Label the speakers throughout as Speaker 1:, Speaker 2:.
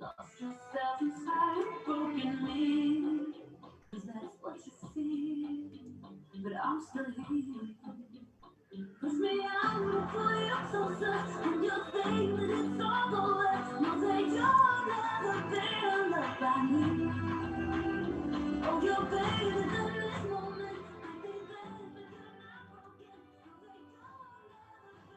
Speaker 1: Lost yourself inside a broken me. 'Cause that's what you feel. But I'm still here. Push me out before you're closer. And you think that it's all over. No, that you'll never be loved by me. Oh, you're better than this moment. I think better, but you're not broken. No, that you'll never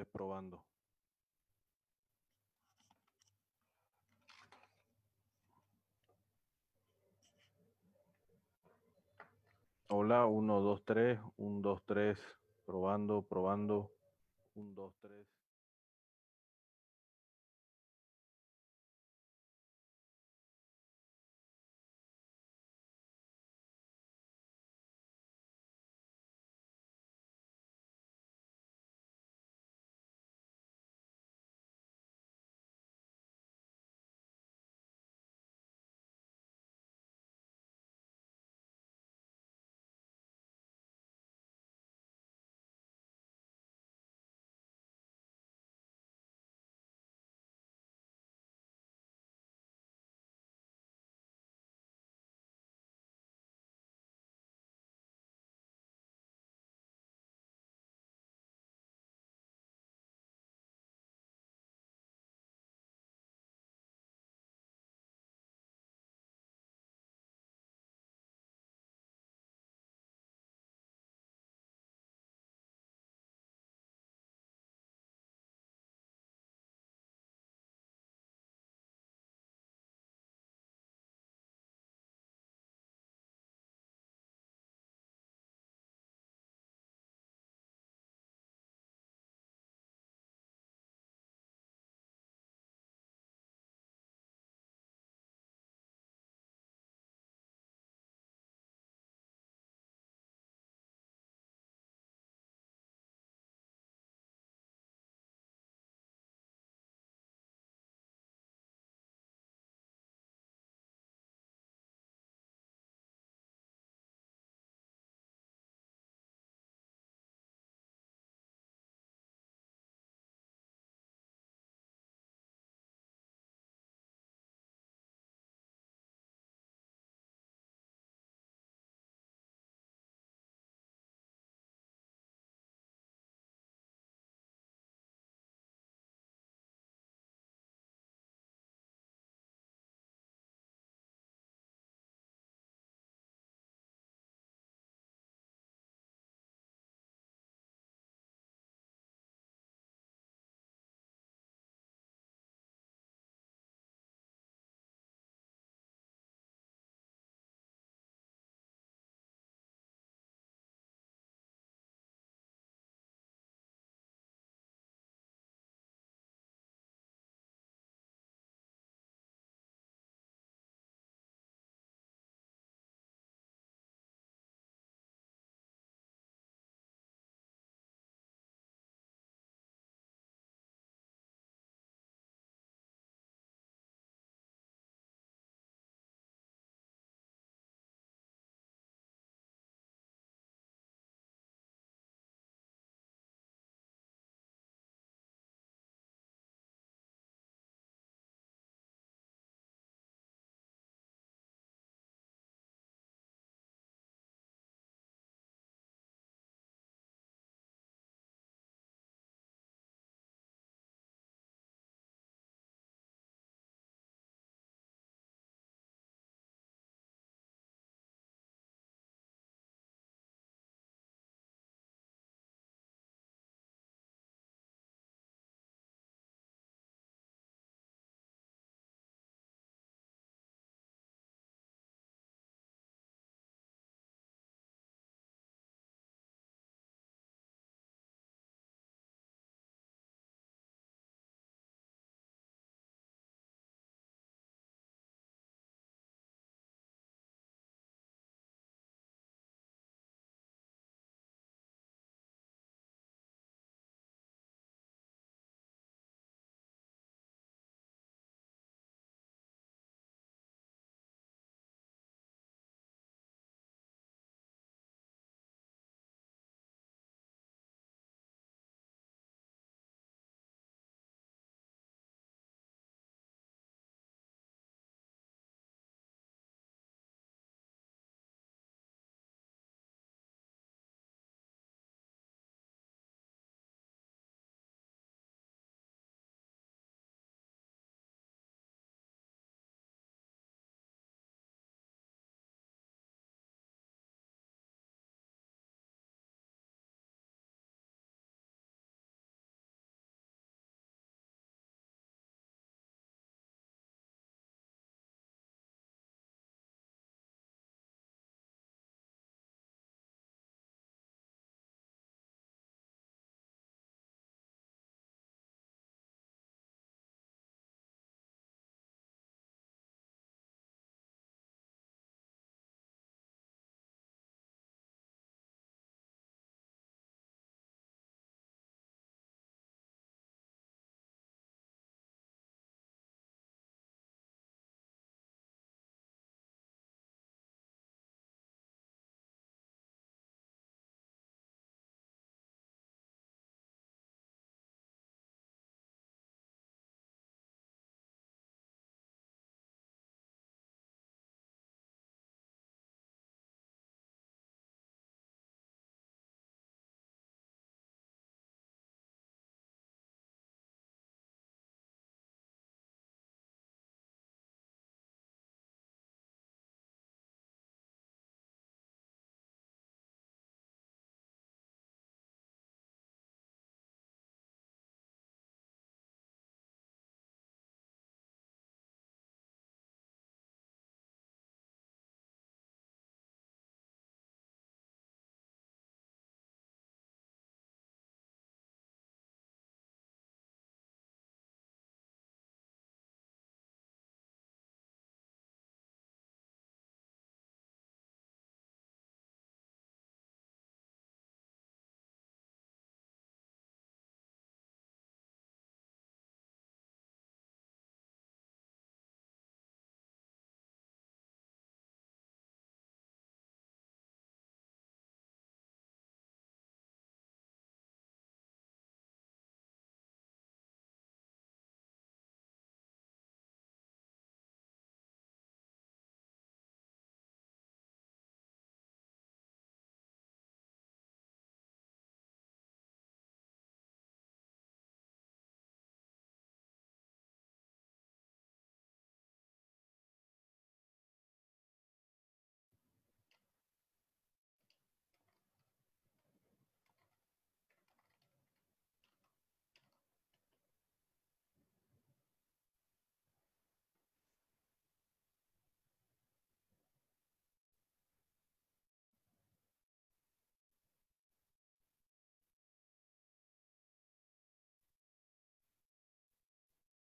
Speaker 1: be.
Speaker 2: Probando. Hola, uno, dos, tres, un, dos, tres, probando, probando, un, dos, tres.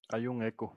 Speaker 2: Hay un eco.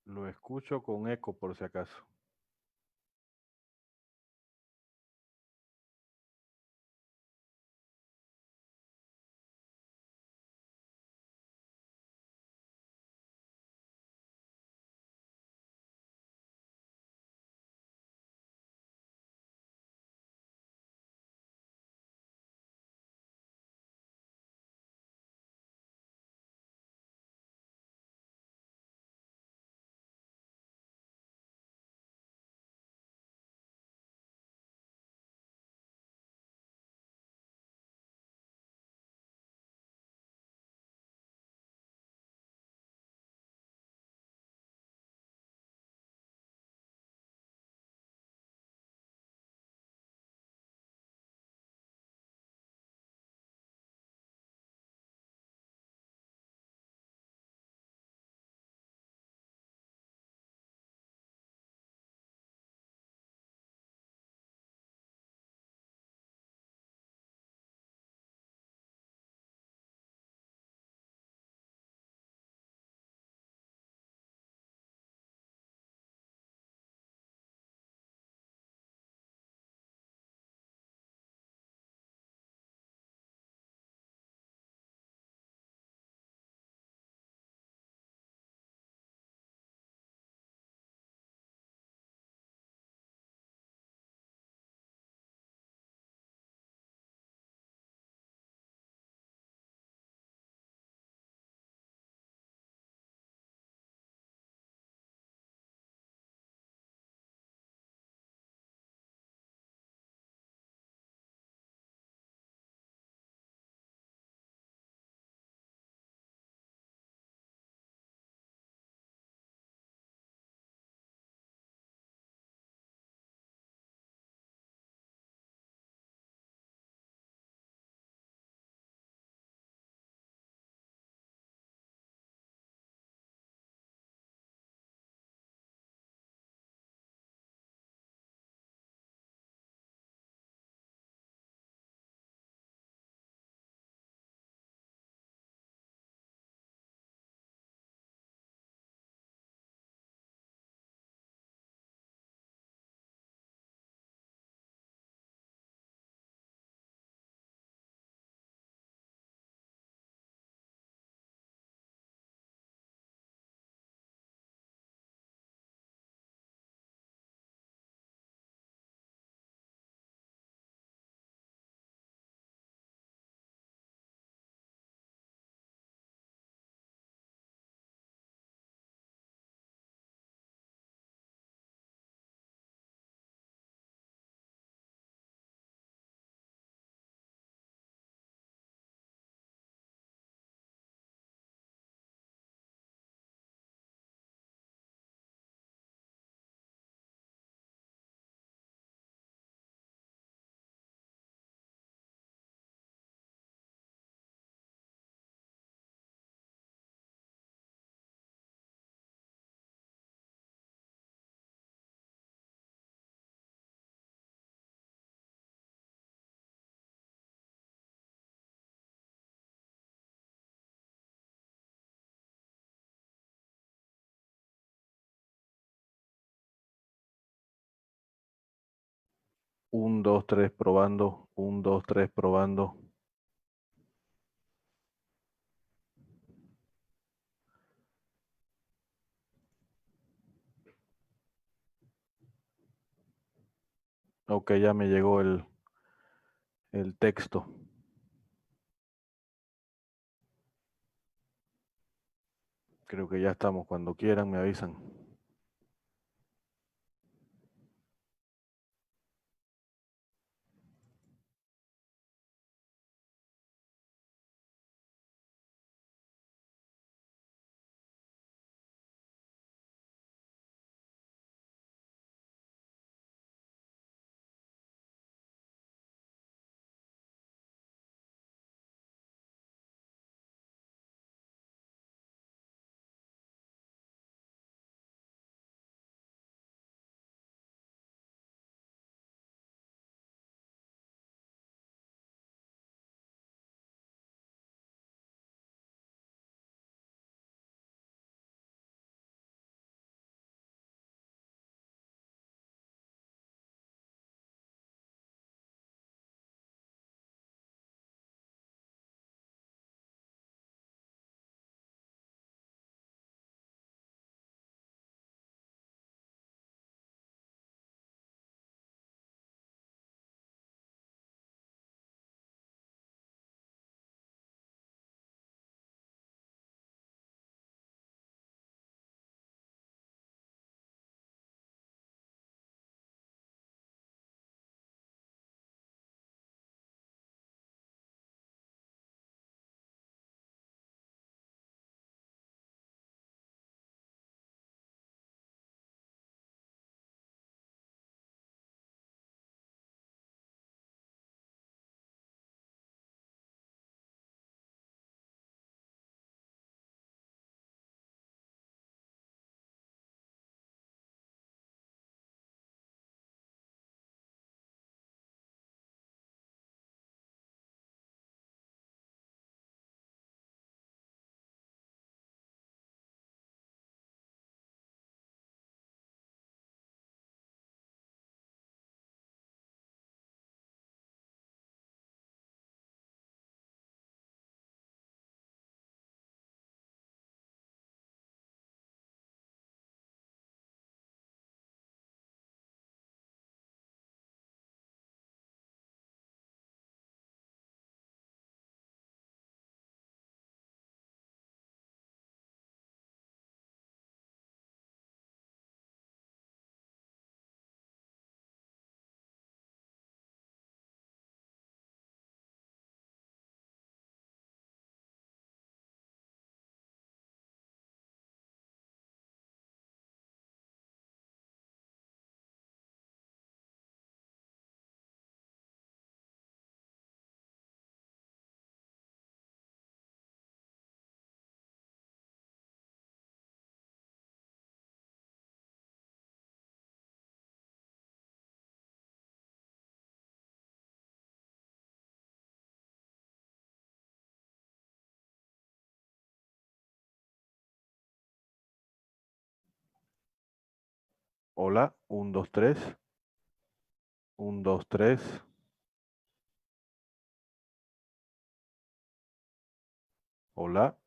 Speaker 2: Lo escucho con eco por si acaso. 1, 2, 3, probando. 1, 2, 3, probando. Ok, ya me llegó el texto. Creo que ya estamos. Cuando quieran me avisan. Hola. 1, 2, 3. 1, 2, 3. Hola.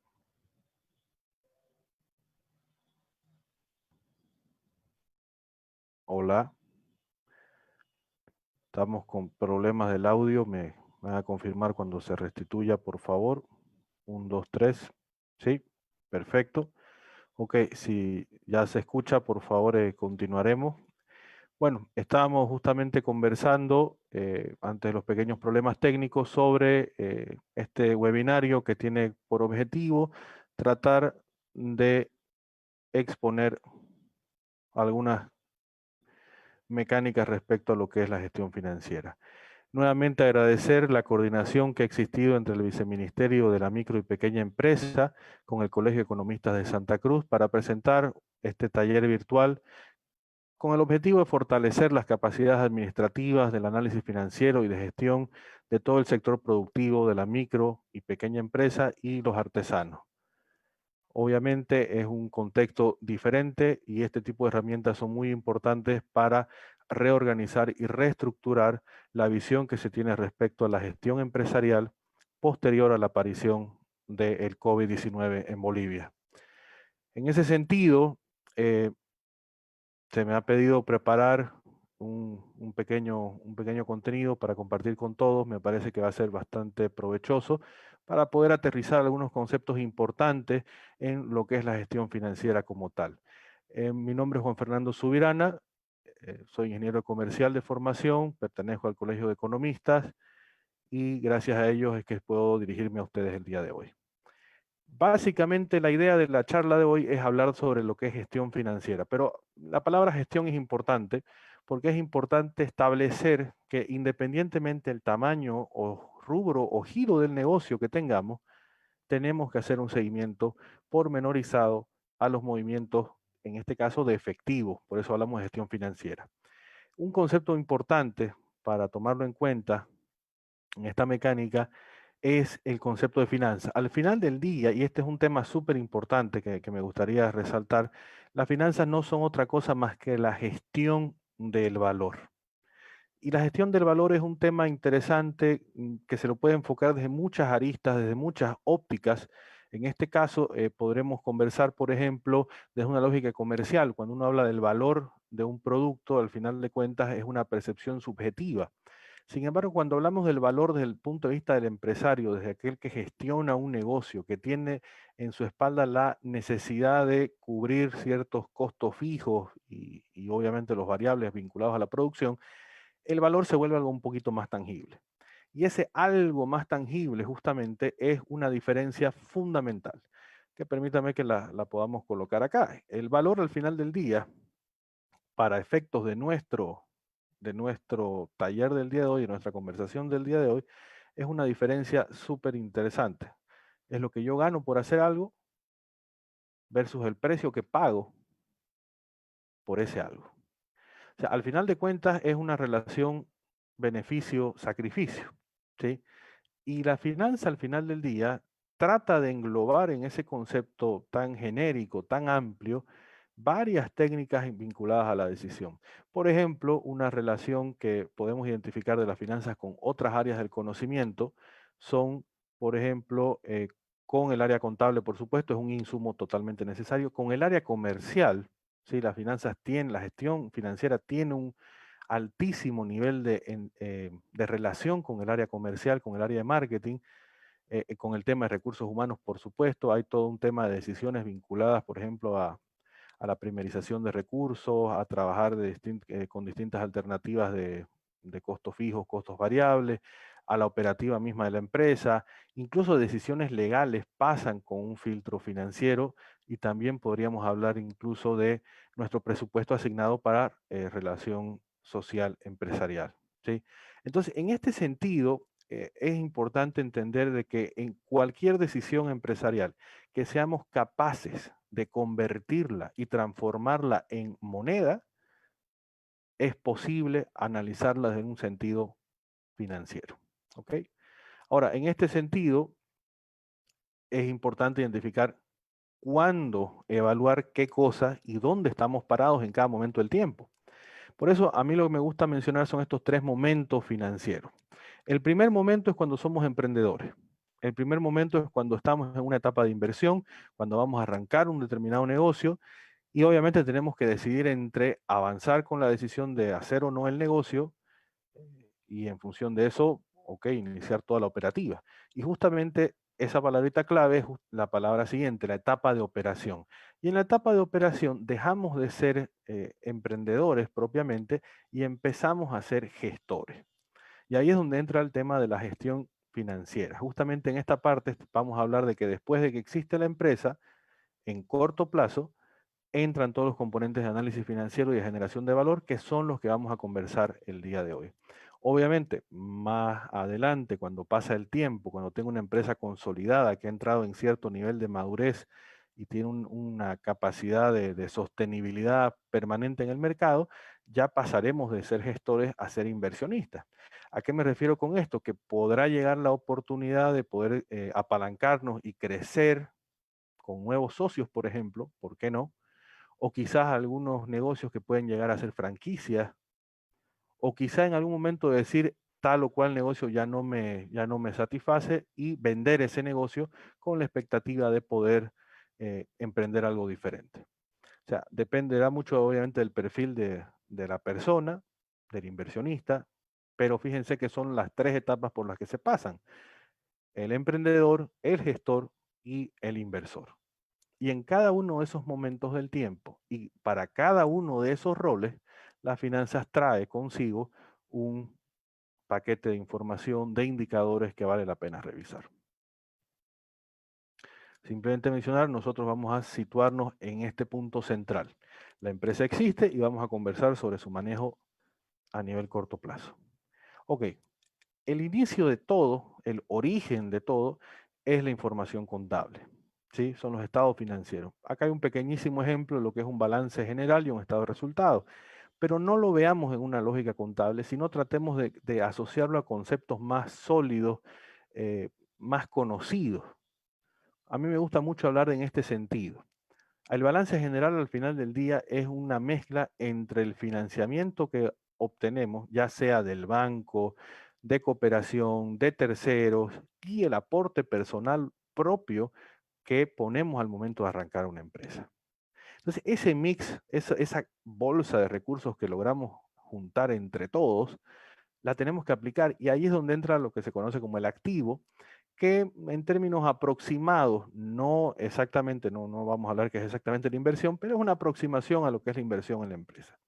Speaker 2: Hola. Estamos con problemas del audio. Me van a confirmar cuando se restituya, por favor. 1, 2, 3. Sí, perfecto. Ok, si ya se escucha, por favor, continuaremos. Bueno, estábamos justamente conversando ante los pequeños problemas técnicos sobre este webinario que tiene por objetivo tratar de exponer algunas mecánicas respecto a lo que es la gestión financiera. Nuevamente agradecer la coordinación que ha existido entre el Viceministerio de la Micro y Pequeña Empresa con el Colegio de Economistas de Santa Cruz para presentar este taller virtual con el objetivo de fortalecer las capacidades administrativas del análisis financiero y de gestión de todo el sector productivo de la micro y pequeña empresa y los artesanos. Obviamente es un contexto diferente y este tipo de herramientas son muy importantes para reorganizar y reestructurar la visión que se tiene respecto a la gestión empresarial posterior a la aparición del COVID-19 en Bolivia. En ese sentido, eh, se me ha pedido preparar un pequeño contenido para compartir con todos. Me parece que va a ser bastante provechoso para poder aterrizar algunos conceptos importantes en lo que es la gestión financiera como tal. Mi nombre es Juan Fernando Subirana, soy ingeniero comercial de formación, pertenezco al Colegio de Economistas y gracias a ellos es que puedo dirigirme a ustedes el día de hoy. Básicamente la idea de la charla de hoy es hablar sobre lo que es gestión financiera, pero la palabra gestión es importante porque es importante establecer que independientemente del tamaño o rubro o giro del negocio que tengamos, tenemos que hacer un seguimiento pormenorizado a los movimientos, en este caso de efectivo, por eso hablamos de gestión financiera. Un concepto importante para tomarlo en cuenta en esta mecánica es el concepto de finanzas. Al final del día, y este es un tema súper importante que me gustaría resaltar, las finanzas no son otra cosa más que la gestión del valor. Y la gestión del valor es un tema interesante que se lo puede enfocar desde muchas aristas, desde muchas ópticas. En este caso, podremos conversar, por ejemplo, desde una lógica comercial. Cuando uno habla del valor de un producto, al final de cuentas es una percepción subjetiva. Sin embargo, cuando hablamos del valor desde el punto de vista del empresario, desde aquel que gestiona un negocio, que tiene en su espalda la necesidad de cubrir ciertos costos fijos y obviamente los variables vinculados a la producción, el valor se vuelve algo un poquito más tangible. Y ese algo más tangible justamente es una diferencia fundamental, que permítame que la podamos colocar acá. El valor al final del día, para efectos de nuestro taller del día de hoy, de nuestra conversación del día de hoy, es una diferencia súper interesante. Es lo que yo gano por hacer algo versus el precio que pago por ese algo. O sea, al final de cuentas es una relación beneficio-sacrificio, ¿sí? Y la finanza al final del día trata de englobar en ese concepto tan genérico, tan amplio, varias técnicas vinculadas a la decisión. Por ejemplo, una relación que podemos identificar de las finanzas con otras áreas del conocimiento son, por ejemplo, con el área contable, por supuesto, es un insumo totalmente necesario. Con el área comercial, ¿sí? Las finanzas tienen, la gestión financiera tiene un altísimo nivel de relación con el área comercial, con el área de marketing, con el tema de recursos humanos, por supuesto. Hay todo un tema de decisiones vinculadas, por ejemplo, a la primerización de recursos, a trabajar con distintas alternativas de costos fijos, costos variables, a la operativa misma de la empresa. Incluso decisiones legales pasan con un filtro financiero y también podríamos hablar incluso de nuestro presupuesto asignado para relación social empresarial. ¿Sí? Entonces, en este sentido, es importante entender de que en cualquier decisión empresarial que seamos capaces de convertirla y transformarla en moneda, es posible analizarla desde un sentido financiero. ¿Ok? Ahora, en este sentido, es importante identificar cuándo evaluar qué cosas y dónde estamos parados en cada momento del tiempo. Por eso, a mí lo que me gusta mencionar son estos tres momentos financieros. El primer momento es cuando somos emprendedores. El primer momento es cuando estamos en una etapa de inversión, cuando vamos a arrancar un determinado negocio y obviamente tenemos que decidir entre avanzar con la decisión de hacer o no el negocio y en función de eso, ok, iniciar toda la operativa. Y justamente esa palabrita clave es la palabra siguiente, la etapa de operación. Y en la etapa de operación dejamos de ser emprendedores propiamente y empezamos a ser gestores. Y ahí es donde entra el tema de la gestión financiera. Justamente en esta parte vamos a hablar de que después de que existe la empresa, en corto plazo, entran todos los componentes de análisis financiero y de generación de valor, que son los que vamos a conversar el día de hoy. Obviamente, más adelante, cuando pasa el tiempo, cuando tengo una empresa consolidada que ha entrado en cierto nivel de madurez y tiene una capacidad de sostenibilidad permanente en el mercado, ya pasaremos de ser gestores a ser inversionistas. ¿A qué me refiero con esto? Que podrá llegar la oportunidad de poder apalancarnos y crecer con nuevos socios, por ejemplo, ¿por qué no? O quizás algunos negocios que pueden llegar a ser franquicias o quizá en algún momento decir tal o cual negocio ya no me satisface y vender ese negocio con la expectativa de poder emprender algo diferente. O sea, dependerá mucho obviamente del perfil de la persona, del inversionista, pero fíjense que son las tres etapas por las que se pasan: el emprendedor, el gestor y el inversor. Y en cada uno de esos momentos del tiempo y para cada uno de esos roles, las finanzas trae consigo un paquete de información, de indicadores que vale la pena revisar. Simplemente mencionar, nosotros vamos a situarnos en este punto central. La empresa existe y vamos a conversar sobre su manejo a nivel corto plazo. Ok, el inicio de todo, el origen de todo, es la información contable. ¿Sí? Son los estados financieros. Acá hay un pequeñísimo ejemplo de lo que es un balance general y un estado de resultados, pero no lo veamos en una lógica contable, sino tratemos de asociarlo a conceptos más sólidos, más conocidos. A mí me gusta mucho hablar en este sentido. El balance general al final del día es una mezcla entre el financiamiento que obtenemos, ya sea del banco, de cooperación, de terceros, y el aporte personal propio que ponemos al momento de arrancar una empresa. Entonces, ese mix, esa bolsa de recursos que logramos juntar entre todos, la tenemos que aplicar y ahí es donde entra lo que se conoce como el activo, que en términos aproximados, no exactamente, no vamos a hablar que es exactamente la inversión, pero es una aproximación a lo que es la inversión en la empresa.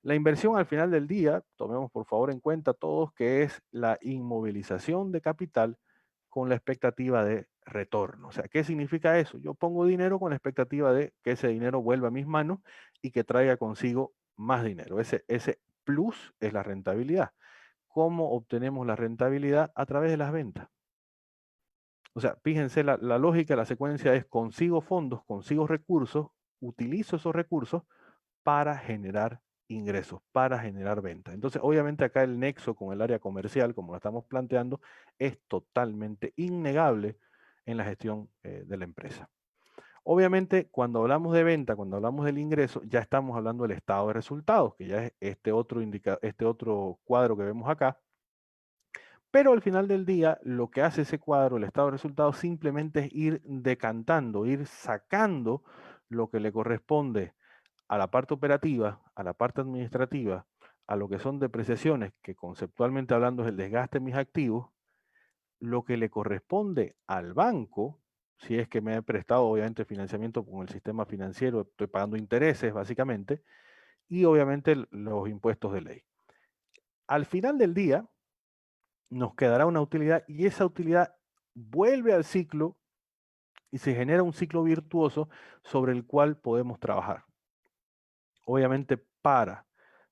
Speaker 2: La inversión al final del día, tomemos por favor en cuenta todos que es la inmovilización de capital con la expectativa de retorno. O sea, ¿qué significa eso? Yo pongo dinero con la expectativa de que ese dinero vuelva a mis manos y que traiga consigo más dinero. Ese plus es la rentabilidad. ¿Cómo obtenemos la rentabilidad? A través de las ventas. O sea, fíjense, la lógica, la secuencia es consigo fondos, consigo recursos, utilizo esos recursos para generar ingresos, para generar ventas. Entonces, obviamente acá el nexo con el área comercial, como lo estamos planteando, es totalmente innegable en la gestión de la empresa. Obviamente, cuando hablamos de venta, cuando hablamos del ingreso, ya estamos hablando del estado de resultados, que ya es este otro cuadro que vemos acá. Pero al final del día, lo que hace ese cuadro, el estado de resultados, simplemente es ir decantando, ir sacando lo que le corresponde a la parte operativa, a la parte administrativa, a lo que son depreciaciones, que conceptualmente hablando es el desgaste de mis activos, lo que le corresponde al banco, si es que me he prestado obviamente financiamiento con el sistema financiero, estoy pagando intereses básicamente, y obviamente los impuestos de ley. Al final del día, nos quedará una utilidad y esa utilidad vuelve al ciclo y se genera un ciclo virtuoso sobre el cual podemos trabajar. Obviamente para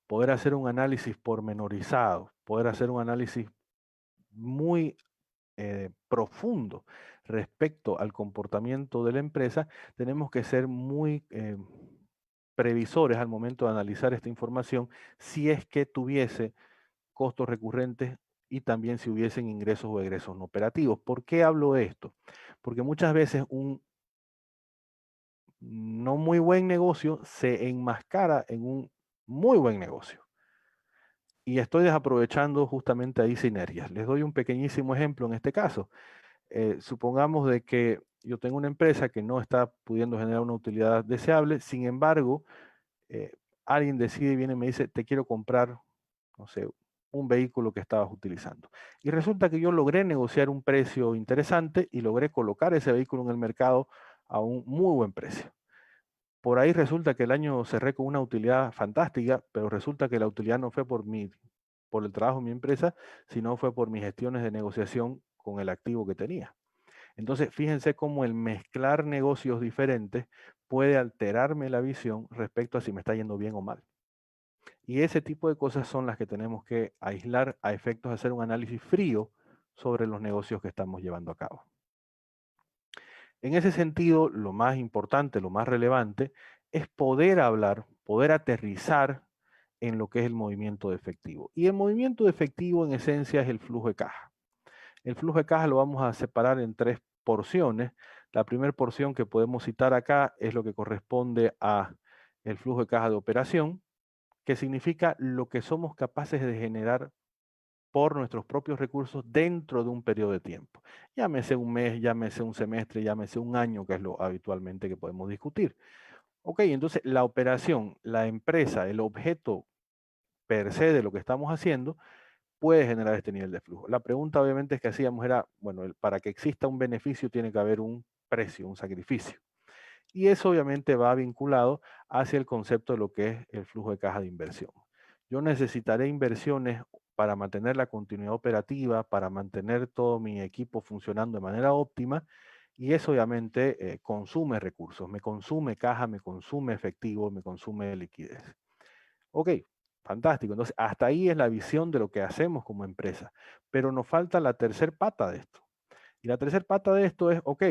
Speaker 2: poder hacer un análisis pormenorizado, poder hacer un análisis muy profundo respecto al comportamiento de la empresa, tenemos que ser muy previsores al momento de analizar esta información si es que tuviese costos recurrentes y también si hubiesen ingresos o egresos no operativos. ¿Por qué hablo de esto? Porque muchas veces un no muy buen negocio se enmascara en un muy buen negocio. Y estoy desaprovechando justamente ahí sinergias. Les doy un pequeñísimo ejemplo en este caso. Supongamos de que yo tengo una empresa que no está pudiendo generar una utilidad deseable, sin embargo, eh, alguien decide y viene y me dice, te quiero comprar, no sé, un vehículo que estabas utilizando. Y resulta que yo logré negociar un precio interesante y logré colocar ese vehículo en el mercado a un muy buen precio. Por ahí resulta que el año cerré con una utilidad fantástica, pero resulta que la utilidad no fue por el trabajo de mi empresa, sino fue por mis gestiones de negociación con el activo que tenía. Entonces, fíjense cómo el mezclar negocios diferentes puede alterarme la visión respecto a si me está yendo bien o mal. Y ese tipo de cosas son las que tenemos que aislar a efectos de hacer un análisis frío sobre los negocios que estamos llevando a cabo. En ese sentido, lo más importante, lo más relevante, es poder hablar, poder aterrizar en lo que es el movimiento de efectivo. Y el movimiento de efectivo en esencia es el flujo de caja. El flujo de caja lo vamos a separar en tres porciones. La primera porción que podemos citar acá es lo que corresponde a el flujo de caja de operación, que significa lo que somos capaces de generar por nuestros propios recursos dentro de un periodo de tiempo. Llámese un mes, llámese un semestre, llámese un año, que es lo habitualmente que podemos discutir. Ok, entonces la operación, la empresa, el objeto per se de lo que estamos haciendo puede generar este nivel de flujo. La pregunta obviamente es que hacíamos era, bueno, para que exista un beneficio tiene que haber un precio, un sacrificio. Y eso obviamente va vinculado hacia el concepto de lo que es el flujo de caja de inversión. Yo necesitaré inversiones para mantener la continuidad operativa, para mantener todo mi equipo funcionando de manera óptima, y eso obviamente consume recursos, me consume caja, me consume efectivo, me consume liquidez. Ok, fantástico. Entonces, hasta ahí es la visión de lo que hacemos como empresa, pero nos falta la tercer pata de esto. Y la tercer pata de esto es, ok,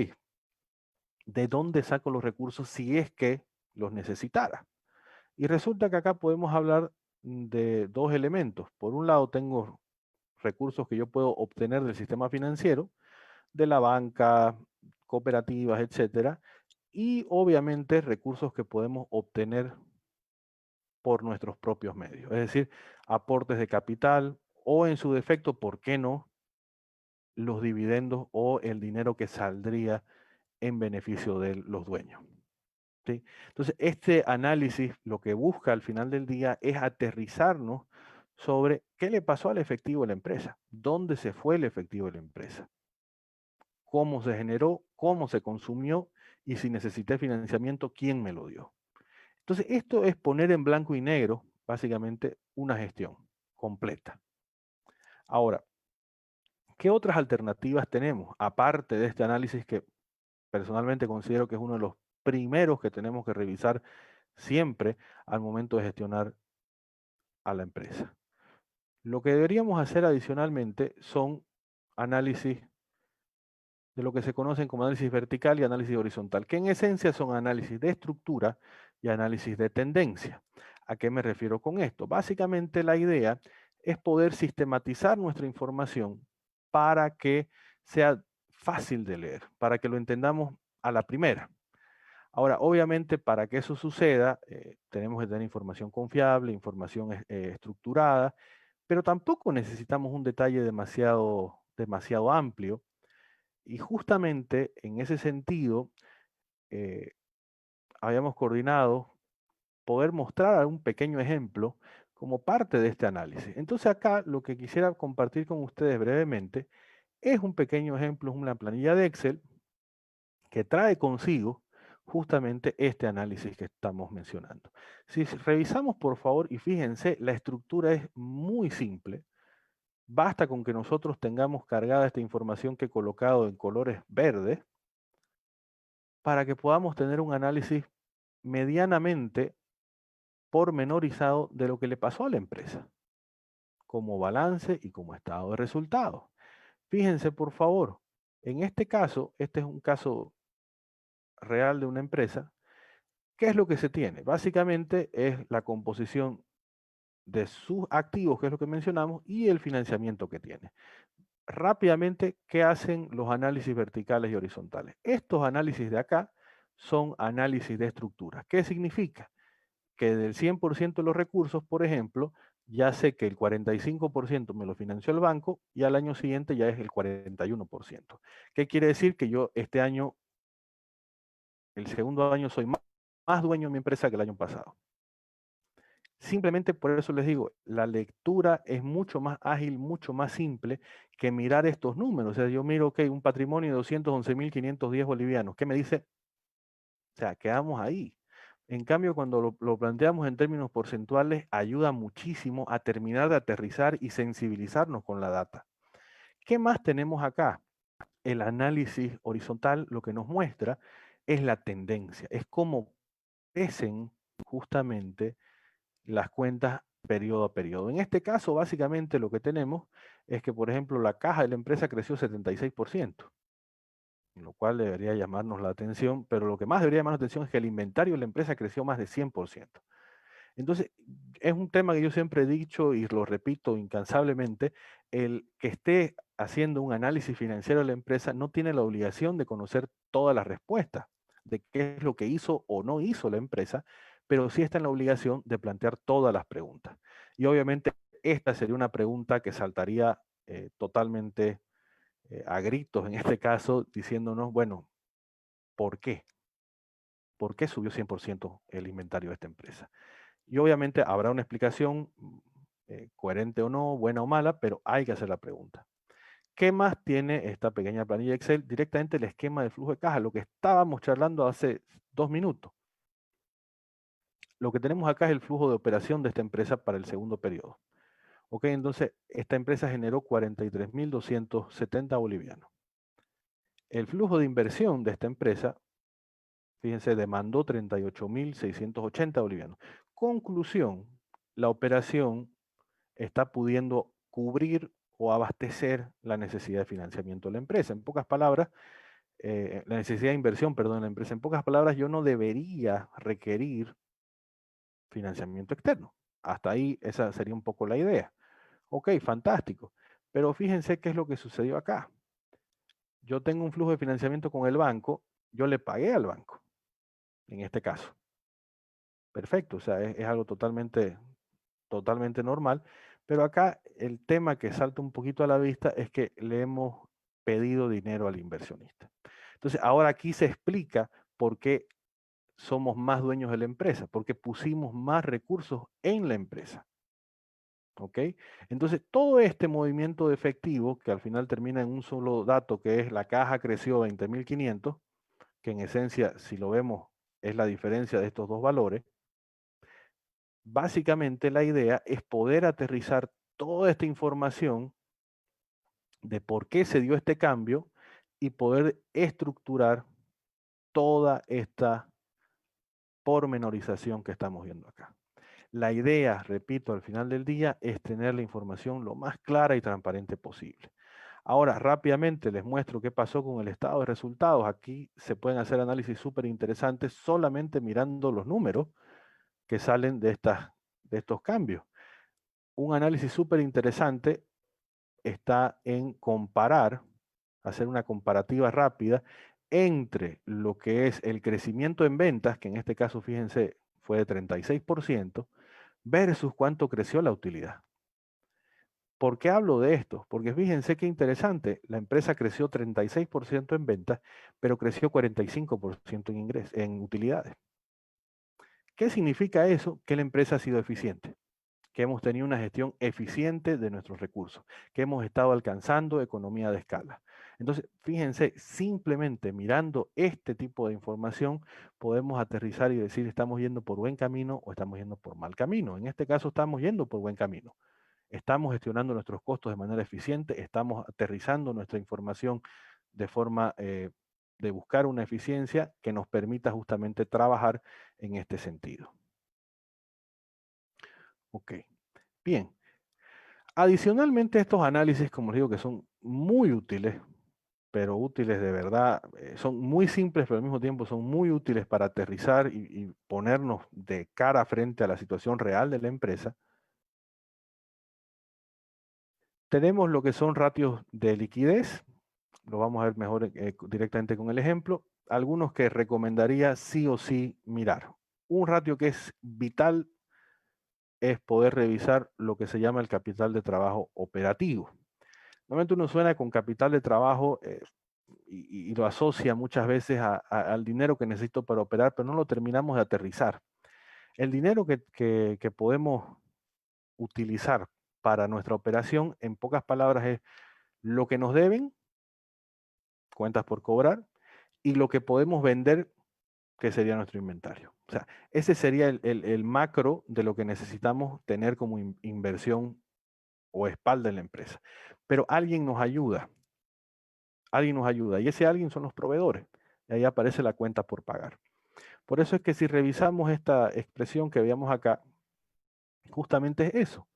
Speaker 2: ¿de dónde saco los recursos si es que los necesitara? Y resulta que acá podemos hablar de dos elementos. Por un lado, tengo recursos que yo puedo obtener del sistema financiero, de la banca, cooperativas, etcétera, y obviamente recursos que podemos obtener por nuestros propios medios, es decir, aportes de capital o en su defecto, ¿por qué no? Los dividendos o el dinero que saldría en beneficio de los dueños. ¿Sí? Entonces, este análisis lo que busca al final del día es aterrizarnos sobre qué le pasó al efectivo de la empresa, dónde se fue el efectivo de la empresa, cómo se generó, cómo se consumió y si necesité financiamiento, quién me lo dio. Entonces, esto es poner en blanco y negro, básicamente, una gestión completa. Ahora, ¿qué otras alternativas tenemos? Aparte de este análisis que personalmente considero que es uno de los primeros que tenemos que revisar siempre al momento de gestionar a la empresa. Lo que deberíamos hacer adicionalmente son análisis de lo que se conocen como análisis vertical y análisis horizontal, que en esencia son análisis de estructura y análisis de tendencia. ¿A qué me refiero con esto? Básicamente la idea es poder sistematizar nuestra información para que sea fácil de leer, para que lo entendamos a la primera. Ahora, obviamente, para que eso suceda, tenemos que tener información confiable, información estructurada, pero tampoco necesitamos un detalle demasiado amplio. Y justamente en ese sentido, eh, habíamos coordinado poder mostrar un pequeño ejemplo como parte de este análisis. Entonces acá lo que quisiera compartir con ustedes brevemente es un pequeño ejemplo, es una planilla de Excel que trae consigo justamente este análisis que estamos mencionando. Si revisamos por favor y fíjense, la estructura es muy simple. Basta con que nosotros tengamos cargada esta información que he colocado en colores verdes para que podamos tener un análisis medianamente pormenorizado de lo que le pasó a la empresa, como balance y como estado de resultados. Fíjense, por favor, en este caso, este es un caso real de una empresa. ¿Qué es lo que se tiene? Básicamente es la composición de sus activos, que es lo que mencionamos, y el financiamiento que tiene. Rápidamente, ¿qué hacen los análisis verticales y horizontales? Estos análisis de acá son análisis de estructura. ¿Qué significa? Que del 100% de los recursos, por ejemplo, ya sé que el 45% me lo financió el banco y al año siguiente ya es el 41%. ¿Qué quiere decir? Que yo este año, el segundo año, soy más dueño de mi empresa que el año pasado. Simplemente por eso les digo, la lectura es mucho más ágil, mucho más simple que mirar estos números. O sea, yo miro, ok, un patrimonio de 211.510 bolivianos. ¿Qué me dice? O sea, quedamos ahí. En cambio, cuando lo planteamos en términos porcentuales, ayuda muchísimo a terminar de aterrizar y sensibilizarnos con la data. ¿Qué más tenemos acá? El análisis horizontal lo que nos muestra es la tendencia, es cómo crecen justamente las cuentas periodo a periodo. En este caso, básicamente lo que tenemos es que, por ejemplo, la caja de la empresa creció 76%. Lo cual debería llamarnos la atención, pero lo que más debería llamarnos la atención es que el inventario de la empresa creció más de 100%. Entonces, es un tema que yo siempre he dicho y lo repito incansablemente, el que esté haciendo un análisis financiero de la empresa no tiene la obligación de conocer todas las respuestas de qué es lo que hizo o no hizo la empresa, pero sí está en la obligación de plantear todas las preguntas. Y obviamente esta sería una pregunta que saltaría totalmente a gritos en este caso, diciéndonos, bueno, ¿por qué? ¿Por qué subió 100% el inventario de esta empresa? Y obviamente habrá una explicación coherente o no, buena o mala, pero hay que hacer la pregunta. ¿Qué más tiene esta pequeña planilla Excel? Directamente el esquema de flujo de caja, lo que estábamos charlando hace 2 minutos. Lo que tenemos acá es el flujo de operación de esta empresa para el segundo periodo. Ok, entonces esta empresa generó 43.270 bolivianos. El flujo de inversión de esta empresa, fíjense, demandó 38.680 bolivianos. Conclusión, la operación está pudiendo cubrir o abastecer la necesidad de financiamiento de la empresa. En pocas palabras, la necesidad de inversión, perdón, de la empresa. En pocas palabras, yo no debería requerir financiamiento externo. Hasta ahí esa sería un poco la idea. Ok, fantástico. Pero fíjense qué es lo que sucedió acá. Yo tengo un flujo de financiamiento con el banco, yo le pagué al banco, en este caso. Perfecto, o sea, es algo totalmente normal, pero acá el tema que salta un poquito a la vista es que le hemos pedido dinero al inversionista. Entonces, ahora aquí se explica por qué somos más dueños de la empresa, porque pusimos más recursos en la empresa. ¿Ok? Entonces, todo este movimiento de efectivo, que al final termina en un solo dato, que es la caja creció 20.500, que en esencia, si lo vemos, es la diferencia de estos dos valores. Básicamente la idea es poder aterrizar toda esta información de por qué se dio este cambio y poder estructurar toda esta pormenorización que estamos viendo acá. La idea, repito, al final del día es tener la información lo más clara y transparente posible. Ahora, rápidamente les muestro qué pasó con el estado de resultados. Aquí se pueden hacer análisis súper interesantes solamente mirando los números que salen de estos cambios. Un análisis súper interesante está en comparar, hacer una comparativa rápida entre lo que es el crecimiento en ventas, que en este caso, fíjense, fue de 36%, versus cuánto creció la utilidad. ¿Por qué hablo de esto? Porque fíjense qué interesante, la empresa creció 36% en ventas, pero creció 45% en utilidades. ¿Qué significa eso? Que la empresa ha sido eficiente, que hemos tenido una gestión eficiente de nuestros recursos, que hemos estado alcanzando economía de escala. Entonces, fíjense, simplemente mirando este tipo de información, podemos aterrizar y decir estamos yendo por buen camino o estamos yendo por mal camino. En este caso, estamos yendo por buen camino. Estamos gestionando nuestros costos de manera eficiente, estamos aterrizando nuestra información de forma de buscar una eficiencia que nos permita justamente trabajar en este sentido. Ok, bien. Adicionalmente, estos análisis, como les digo, que son muy útiles, pero útiles de verdad, son muy simples, pero al mismo tiempo son muy útiles para aterrizar y ponernos de cara frente a la situación real de la empresa. Tenemos lo que son ratios de liquidez, lo vamos a ver mejor directamente con el ejemplo. Algunos que recomendaría sí o sí mirar. Un ratio que es vital es poder revisar lo que se llama el capital de trabajo operativo. Normalmente uno suena con capital de trabajo y lo asocia muchas veces al dinero que necesito para operar, pero no lo terminamos de aterrizar. El dinero que podemos utilizar para nuestra operación, en pocas palabras, es lo que nos deben, cuentas por cobrar, y lo que podemos vender, que sería nuestro inventario. O sea, ese sería el macro de lo que necesitamos tener como inversión o espalda en la empresa. Pero alguien nos ayuda, y ese alguien son los proveedores. Y ahí aparece la cuenta por pagar. Por eso es que si revisamos esta expresión que veíamos acá, justamente es eso.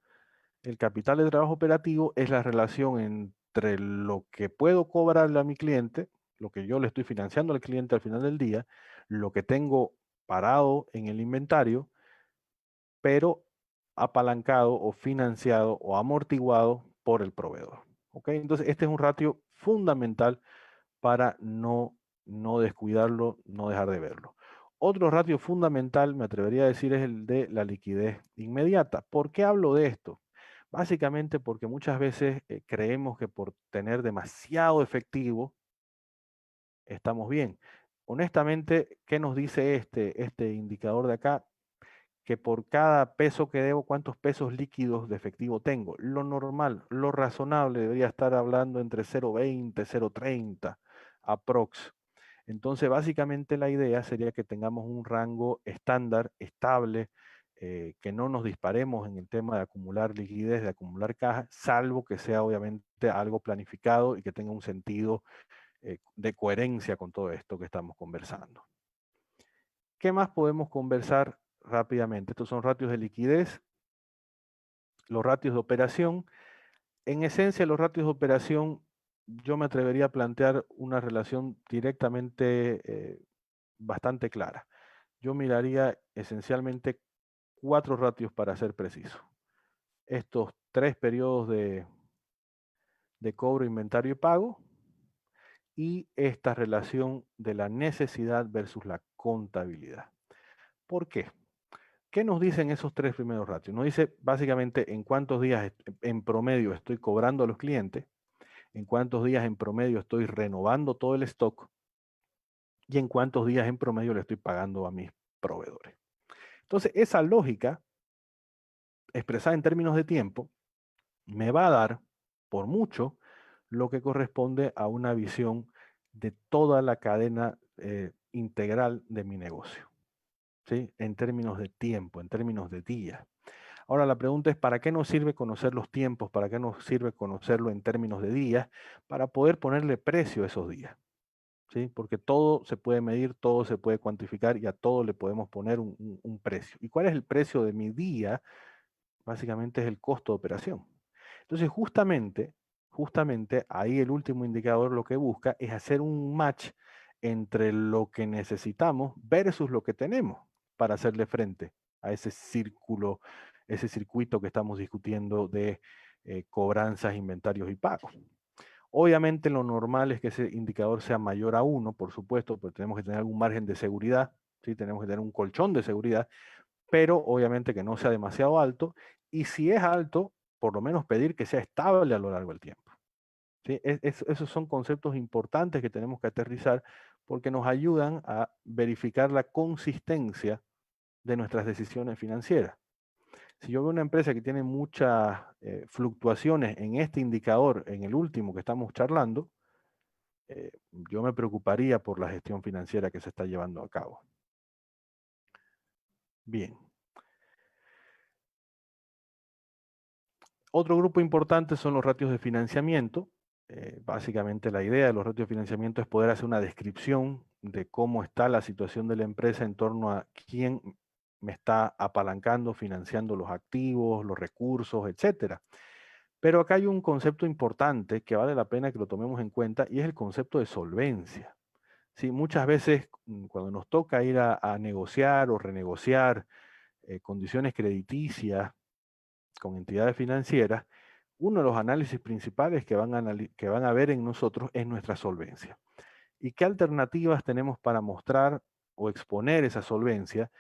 Speaker 2: El capital de trabajo operativo es la relación entre lo que puedo cobrarle a mi cliente, lo que yo le estoy financiando al cliente al final del día, lo que tengo parado en el inventario, pero apalancado o financiado o amortiguado por el proveedor. ¿Ok? Entonces, este es un ratio fundamental para no descuidarlo, no dejar de verlo. Otro ratio fundamental, me atrevería a decir, es el de la liquidez inmediata. ¿Por qué hablo de esto? Básicamente porque muchas veces creemos que por tener demasiado efectivo estamos bien. Honestamente, ¿qué nos dice este indicador de acá? Que por cada peso que debo, ¿cuántos pesos líquidos de efectivo tengo? Lo normal, lo razonable debería estar hablando entre 0,20, 0,30 aprox. Entonces, básicamente la idea sería que tengamos un rango estándar, estable, que no nos disparemos en el tema de acumular liquidez, de acumular caja, salvo que sea obviamente algo planificado y que tenga un sentido de coherencia con todo esto que estamos conversando. ¿Qué más podemos conversar rápidamente? Estos son ratios de liquidez, los ratios de operación. En esencia, los ratios de operación, yo me atrevería a plantear una relación directamente bastante clara. Yo miraría esencialmente 4 ratios para ser preciso. Estos 3 periodos de cobro, inventario y pago, y esta relación de la necesidad versus la contabilidad. ¿Por qué? ¿Qué nos dicen esos 3 primeros ratios? Nos dice básicamente en cuántos días en promedio estoy cobrando a los clientes, en cuántos días en promedio estoy renovando todo el stock y en cuántos días en promedio le estoy pagando a mis proveedores. Entonces, esa lógica expresada en términos de tiempo me va a dar, por mucho, lo que corresponde a una visión de toda la cadena integral de mi negocio, ¿sí? En términos de tiempo, en términos de días. Ahora la pregunta es, ¿para qué nos sirve conocer los tiempos? ¿Para qué nos sirve conocerlo en términos de días? Para poder ponerle precio a esos días, ¿sí? Porque todo se puede medir, todo se puede cuantificar y a todo le podemos poner un precio. ¿Y cuál es el precio de mi día? Básicamente es el costo de operación. Entonces, justamente ahí el último indicador lo que busca es hacer un match entre lo que necesitamos versus lo que tenemos para hacerle frente a ese círculo, ese circuito que estamos discutiendo de cobranzas, inventarios y pagos. Obviamente lo normal es que ese indicador sea mayor a 1, por supuesto, pero tenemos que tener algún margen de seguridad, ¿sí? Tenemos que tener un colchón de seguridad, pero obviamente que no sea demasiado alto, y si es alto, por lo menos pedir que sea estable a lo largo del tiempo, ¿sí? Esos son conceptos importantes que tenemos que aterrizar porque nos ayudan a verificar la consistencia de nuestras decisiones financieras. Si yo veo una empresa que tiene muchas fluctuaciones en este indicador, en el último que estamos charlando, yo me preocuparía por la gestión financiera que se está llevando a cabo. Bien. Otro grupo importante son los ratios de financiamiento. Básicamente la idea de los ratios de financiamiento es poder hacer una descripción de cómo está la situación de la empresa en torno a quién me está apalancando, financiando los activos, los recursos, etcétera. Pero acá hay un concepto importante que vale la pena que lo tomemos en cuenta y es el concepto de solvencia. Sí, muchas veces cuando nos toca ir a negociar o renegociar condiciones crediticias con entidades financieras, uno de los análisis principales que van a ver en nosotros es nuestra solvencia. ¿Y qué alternativas tenemos para mostrar o exponer esa solvencia?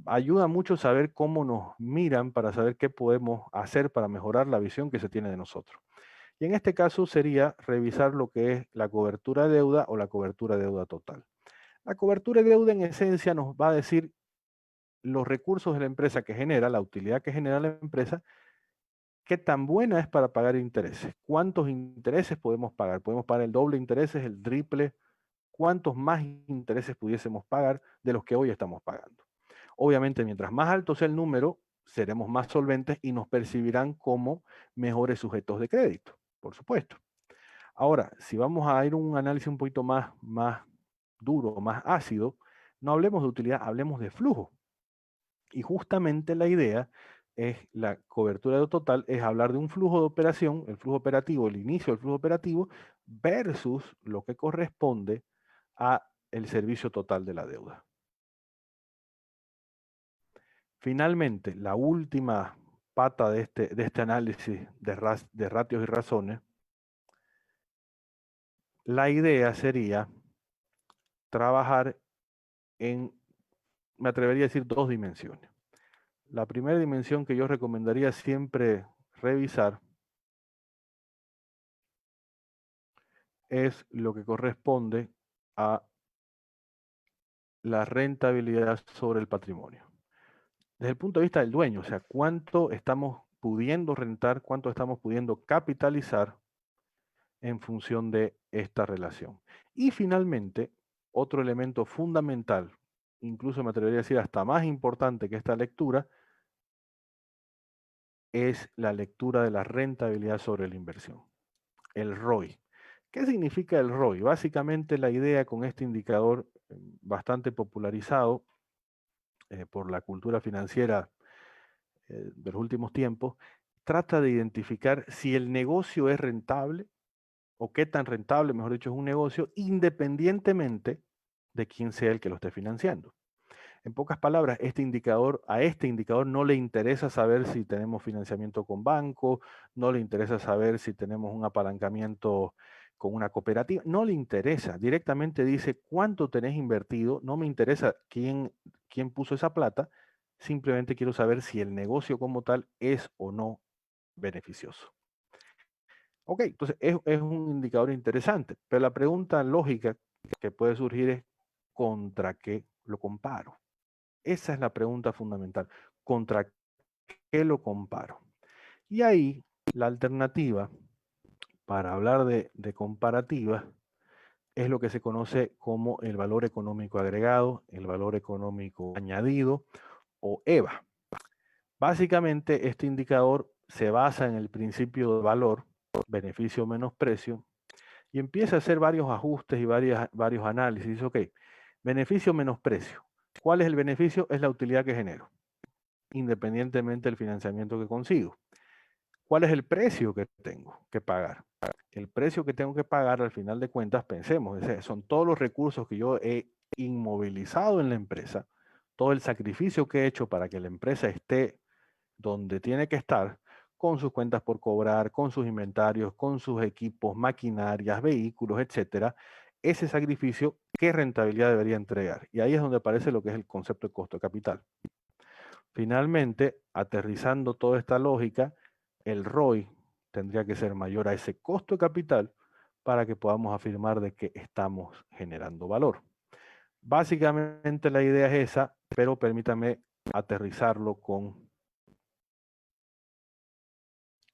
Speaker 2: Ayuda mucho saber cómo nos miran para saber qué podemos hacer para mejorar la visión que se tiene de nosotros. Y en este caso sería revisar lo que es la cobertura de deuda o la cobertura de deuda total. La cobertura de deuda en esencia nos va a decir los recursos de la empresa que genera, la utilidad que genera la empresa, qué tan buena es para pagar intereses. ¿Cuántos intereses podemos pagar? ¿Podemos pagar el doble de intereses, el triple? ¿Cuántos más intereses pudiésemos pagar de los que hoy estamos pagando? Obviamente, mientras más alto sea el número, seremos más solventes y nos percibirán como mejores sujetos de crédito, por supuesto. Ahora, si vamos a ir a un análisis un poquito más duro, más ácido, no hablemos de utilidad, hablemos de flujo. Y justamente la idea es la cobertura de total, es hablar de un flujo de operación, el flujo operativo, el inicio del flujo operativo, versus lo que corresponde a el servicio total de la deuda. Finalmente, la última pata de este análisis de ratios y razones, la idea sería trabajar me atrevería a decir, 2 dimensiones. La primera dimensión que yo recomendaría siempre revisar es lo que corresponde a la rentabilidad sobre el patrimonio. Desde el punto de vista del dueño, o sea, cuánto estamos pudiendo rentar, cuánto estamos pudiendo capitalizar en función de esta relación. Y finalmente, otro elemento fundamental, incluso me atrevería a decir hasta más importante que esta lectura, es la lectura de la rentabilidad sobre la inversión, el ROI. ¿Qué significa el ROI? Básicamente la idea con este indicador bastante popularizado por la cultura financiera de los últimos tiempos, trata de identificar si el negocio es rentable o qué tan rentable, mejor dicho, es un negocio, independientemente de quién sea el que lo esté financiando. En pocas palabras, a este indicador no le interesa saber si tenemos financiamiento con banco, no le interesa saber si tenemos un apalancamiento con una cooperativa, no le interesa. Directamente dice cuánto tenés invertido, no me interesa quién puso esa plata, simplemente quiero saber si el negocio como tal es o no beneficioso. Ok, entonces es un indicador interesante, pero la pregunta lógica que puede surgir es ¿contra qué lo comparo? Esa es la pregunta fundamental. ¿Contra qué lo comparo? Y ahí la alternativa para hablar de comparativa es lo que se conoce como el valor económico agregado, el valor económico añadido o EVA. Básicamente este indicador se basa en el principio de valor, beneficio menos precio, y empieza a hacer varios ajustes y varios análisis. Dice, ok, beneficio menos precio. ¿Cuál es el beneficio? Es la utilidad que genero, independientemente del financiamiento que consigo. ¿Cuál es el precio que tengo que pagar? El precio que tengo que pagar al final de cuentas, pensemos, son todos los recursos que yo he inmovilizado en la empresa, todo el sacrificio que he hecho para que la empresa esté donde tiene que estar, con sus cuentas por cobrar, con sus inventarios, con sus equipos, maquinarias, vehículos, etcétera. Ese sacrificio, ¿qué rentabilidad debería entregar? Y ahí es donde aparece lo que es el concepto de costo de capital. Finalmente, aterrizando toda esta lógica, el ROI tendría que ser mayor a ese costo de capital para que podamos afirmar de que estamos generando valor. Básicamente la idea es esa, pero permítame aterrizarlo con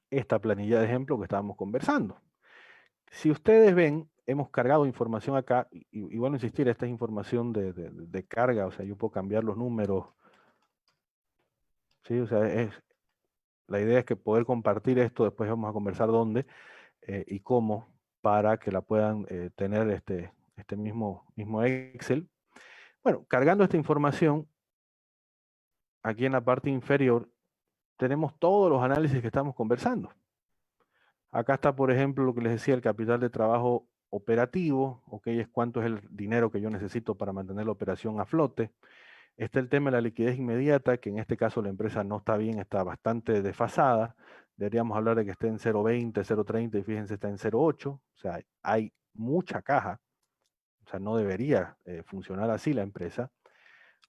Speaker 2: esta planilla de ejemplo que estábamos conversando. Si ustedes ven, hemos cargado información acá, y bueno, insistir, esta es información de carga, o sea, yo puedo cambiar los números, ¿sí? O sea, la idea es que poder compartir esto, después vamos a conversar dónde y cómo, para que la puedan tener este mismo Excel. Bueno, cargando esta información, aquí en la parte inferior, tenemos todos los análisis que estamos conversando. Acá está, por ejemplo, lo que les decía, el capital de trabajo operativo, ok, es cuánto es el dinero que yo necesito para mantener la operación a flote. Está el tema de la liquidez inmediata, que en este caso la empresa no está bien, está bastante desfasada. Deberíamos hablar de que esté en 0.20, 0.30 y fíjense, está en 0.8. O sea, hay mucha caja. O sea, no debería funcionar así la empresa.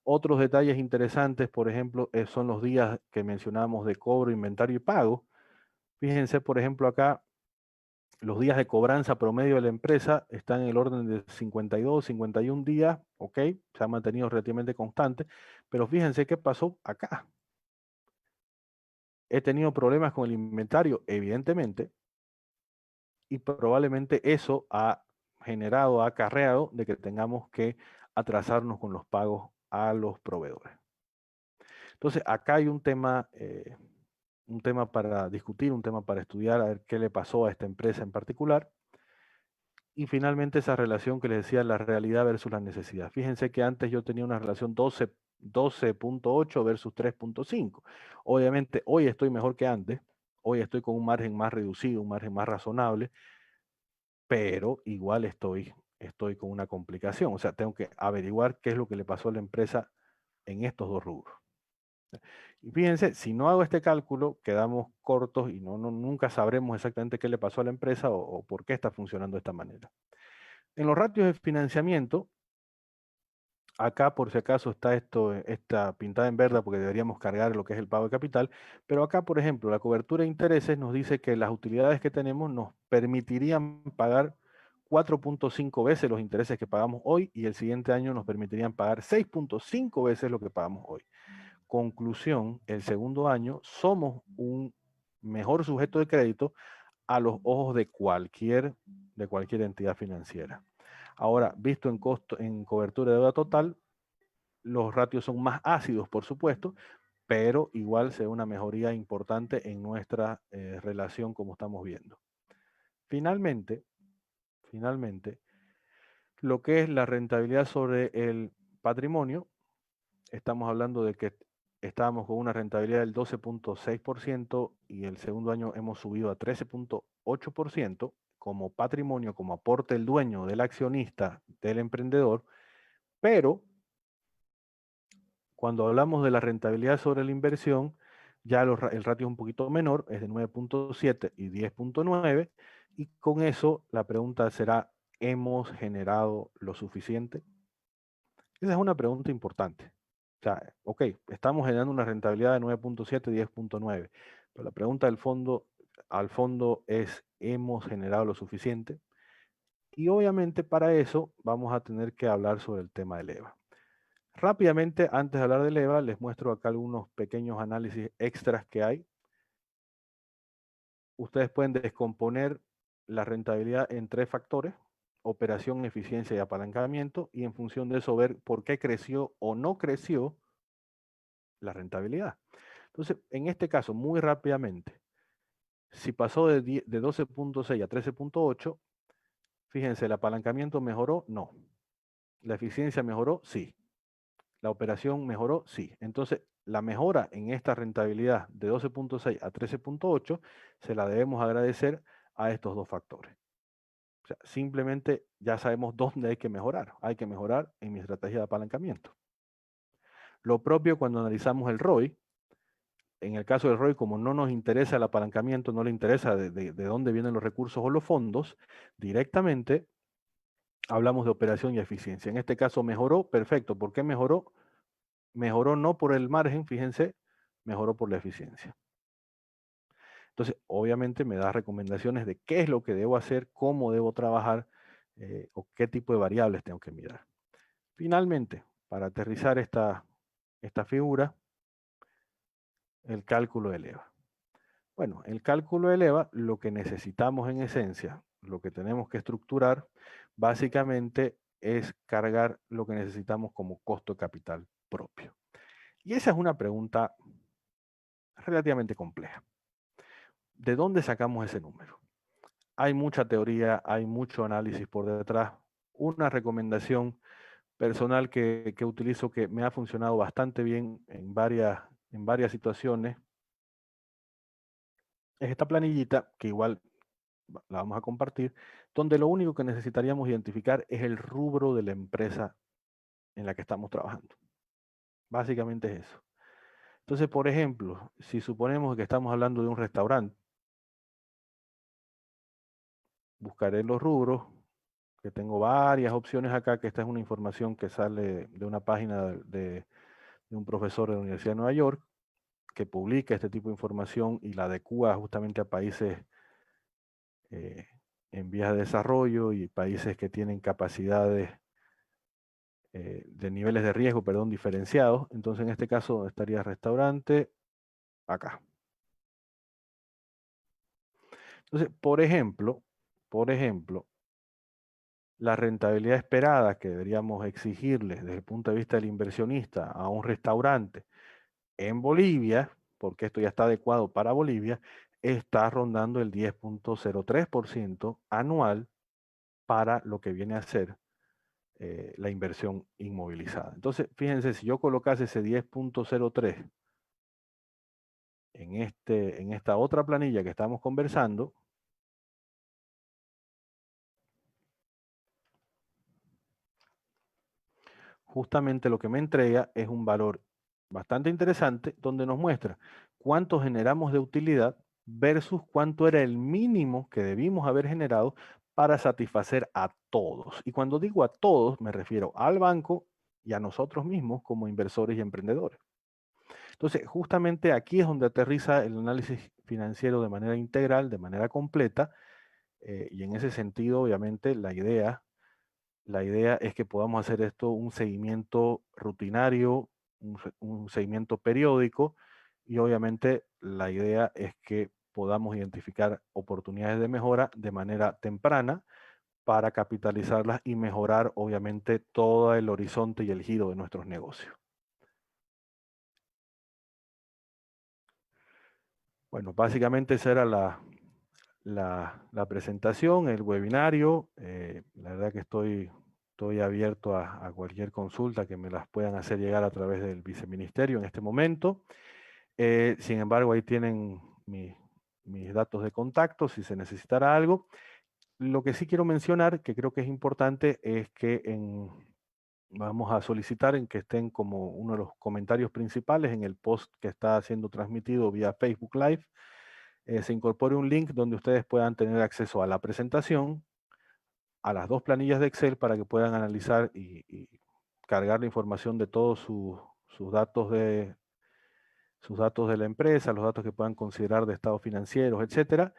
Speaker 2: Otros detalles interesantes, por ejemplo, son los días que mencionamos de cobro, inventario y pago. Fíjense, por ejemplo, acá los días de cobranza promedio de la empresa están en el orden de 52, 51 días, ok, se ha mantenido relativamente constante, pero fíjense qué pasó acá. He tenido problemas con el inventario, evidentemente, y probablemente eso ha generado, ha acarreado de que tengamos que atrasarnos con los pagos a los proveedores. Entonces, acá hay un tema para discutir, un tema para estudiar, a ver qué le pasó a esta empresa en particular. Y finalmente esa relación que les decía, la realidad versus la necesidad. Fíjense que antes yo tenía una relación 12.8 versus 3.5. Obviamente hoy estoy mejor que antes, hoy estoy con un margen más reducido, un margen más razonable, pero igual estoy con una complicación. O sea, tengo que averiguar qué es lo que le pasó a la empresa en estos dos rubros. Y fíjense, si no hago este cálculo, quedamos cortos y nunca sabremos exactamente qué le pasó a la empresa o por qué está funcionando de esta manera. En los ratios de financiamiento, Acá, por si acaso, está esta pintada en verde porque deberíamos cargar lo que es el pago de capital, pero acá, por ejemplo, la cobertura de intereses nos dice que las utilidades que tenemos nos permitirían pagar 4.5 veces los intereses que pagamos hoy y el siguiente año nos permitirían pagar 6.5 veces lo que pagamos hoy. Conclusión, el segundo año somos un mejor sujeto de crédito a los ojos de cualquier entidad financiera. Ahora, visto en cobertura de deuda total, los ratios son más ácidos, por supuesto, pero igual se ve una mejoría importante en nuestra relación como estamos viendo. Finalmente, lo que es la rentabilidad sobre el patrimonio, estamos hablando de que estábamos con una rentabilidad del 12.6% y el segundo año hemos subido a 13.8% como patrimonio, como aporte del dueño, del accionista, del emprendedor, pero cuando hablamos de la rentabilidad sobre la inversión, ya el ratio es un poquito menor, es de 9.7 y 10.9, y con eso la pregunta será, ¿hemos generado lo suficiente? Esa es una pregunta importante. O sea, ok, estamos generando una rentabilidad de 9.7, 10.9, pero la pregunta al fondo es, ¿hemos generado lo suficiente? Y obviamente para eso vamos a tener que hablar sobre el tema del EVA. Rápidamente, antes de hablar del EVA, les muestro acá algunos pequeños análisis extras que hay. Ustedes pueden descomponer la rentabilidad en 3 factores: operación, eficiencia y apalancamiento, y en función de eso ver por qué creció o no creció la rentabilidad. Entonces, en este caso, muy rápidamente, si pasó de 12.6 a 13.8, fíjense, ¿el apalancamiento mejoró? No. ¿La eficiencia mejoró? Sí. ¿La operación mejoró? Sí. Entonces, la mejora en esta rentabilidad de 12.6 a 13.8 se la debemos agradecer a estos dos factores. O sea, simplemente ya sabemos dónde hay que mejorar. Hay que mejorar en mi estrategia de apalancamiento. Lo propio cuando analizamos el ROI. En el caso del ROI, como no nos interesa el apalancamiento, no le interesa de dónde vienen los recursos o los fondos, directamente hablamos de operación y eficiencia. En este caso mejoró, perfecto. ¿Por qué mejoró? Mejoró no por el margen, fíjense, mejoró por la eficiencia. Entonces, obviamente me da recomendaciones de qué es lo que debo hacer, cómo debo trabajar o qué tipo de variables tengo que mirar. Finalmente, para aterrizar esta figura, el cálculo del EVA. Bueno, el cálculo del EVA, lo que necesitamos en esencia, lo que tenemos que estructurar, básicamente es cargar lo que necesitamos como costo de capital propio. Y esa es una pregunta relativamente compleja. ¿De dónde sacamos ese número? Hay mucha teoría, hay mucho análisis por detrás. Una recomendación personal que utilizo que me ha funcionado bastante bien en varias situaciones es esta planillita, que igual la vamos a compartir, donde lo único que necesitaríamos identificar es el rubro de la empresa en la que estamos trabajando. Básicamente es eso. Entonces, por ejemplo, si suponemos que estamos hablando de un restaurante, buscaré los rubros, que tengo varias opciones acá, que esta es una información que sale de una página de un profesor de la Universidad de Nueva York, que publica este tipo de información y la adecua justamente a países eh, en vías de desarrollo y países que tienen capacidades de niveles de riesgo, perdón, diferenciados. Entonces, en este caso estaría restaurante acá. Entonces, por ejemplo, la rentabilidad esperada que deberíamos exigirle desde el punto de vista del inversionista a un restaurante en Bolivia, porque esto ya está adecuado para Bolivia, está rondando el 10.03% anual para lo que viene a ser la inversión inmovilizada. Entonces, fíjense, si yo colocase ese 10.03 en esta otra planilla que estamos conversando, justamente lo que me entrega es un valor bastante interesante donde nos muestra cuánto generamos de utilidad versus cuánto era el mínimo que debimos haber generado para satisfacer a todos. Y cuando digo a todos, me refiero al banco y a nosotros mismos como inversores y emprendedores. Entonces, justamente aquí es donde aterriza el análisis financiero de manera integral, de manera completa, y en ese sentido, obviamente, la idea es que podamos hacer esto un seguimiento rutinario, un seguimiento periódico, y obviamente la idea es que podamos identificar oportunidades de mejora de manera temprana para capitalizarlas y mejorar, obviamente, todo el horizonte y el giro de nuestros negocios. Bueno, básicamente esa era la presentación, el webinario. La verdad que estoy abierto a cualquier consulta que me las puedan hacer llegar a través del viceministerio en este momento. Sin embargo, ahí tienen mis datos de contacto si se necesitara algo. Lo que sí quiero mencionar, que creo que es importante, es que vamos a solicitar en que estén como uno de los comentarios principales en el post que está siendo transmitido vía Facebook Live. Se incorpore un link donde ustedes puedan tener acceso a la presentación, a las 2 planillas de Excel para que puedan analizar y cargar la información de todos sus datos de la empresa, los datos que puedan considerar de estados financieros, etcétera,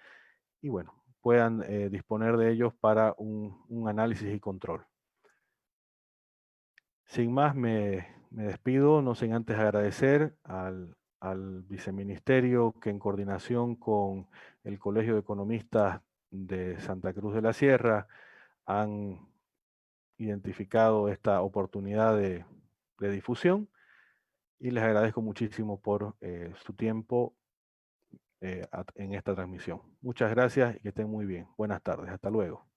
Speaker 2: y bueno, puedan disponer de ellos para un análisis y control. Sin más, me despido, no sin antes agradecer al viceministerio que en coordinación con el Colegio de Economistas de Santa Cruz de la Sierra han identificado esta oportunidad de difusión y les agradezco muchísimo por su tiempo en esta transmisión. Muchas gracias y que estén muy bien. Buenas tardes. Hasta luego.